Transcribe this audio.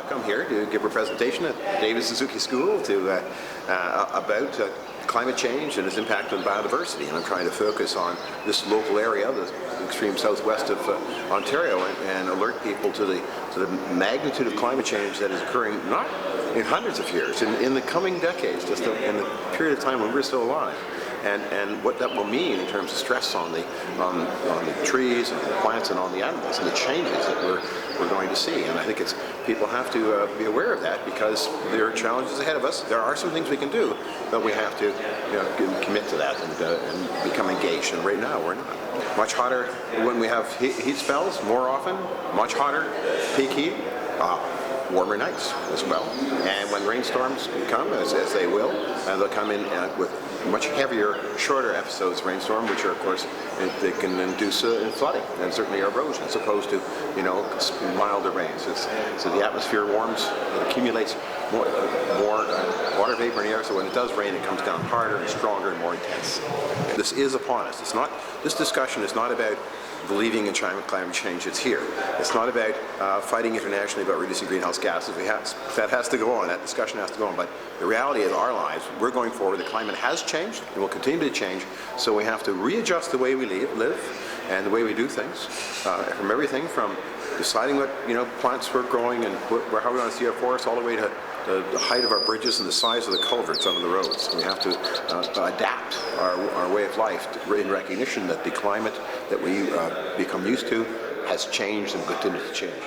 come here to give a presentation at Davis Suzuki School about climate change and its impact on biodiversity. And I'm trying to focus on this local area, the extreme southwest of Ontario, and alert people to the magnitude of climate change that is occurring not in hundreds of years, in the coming decades, just in the period of time when we're still alive. And what that will mean in terms of stress on the trees and the plants and on the animals and the changes that we're going to see. And I think people have to be aware of that, because there are challenges ahead of us. There are some things we can do, but we have to commit to that and become engaged. And right now we're not. Much hotter when we have heat spells, more often, much hotter, peak heat. Warmer nights as well. And when rainstorms come, as they will, they'll come in with much heavier, shorter episodes of rainstorm, which are, of course, they can induce flooding and certainly erosion, as opposed to, milder rains. So the atmosphere warms, it accumulates more water vapor in the air, so when it does rain, it comes down harder and stronger and more intense. This is upon us. This discussion is not about believing in climate change. It's here. It's not about fighting internationally about reducing greenhouse gases. That has to go on. That discussion has to go on. But the reality of our lives, we're going forward. The climate has changed and will continue to change. So we have to readjust the way we live and the way we do things, from everything from deciding what plants we're growing and how we want to see our forests, all the way to the height of our bridges and the size of the culverts under the roads. We have to adapt our way of life in recognition that the climate that we become used to has changed and continues to change.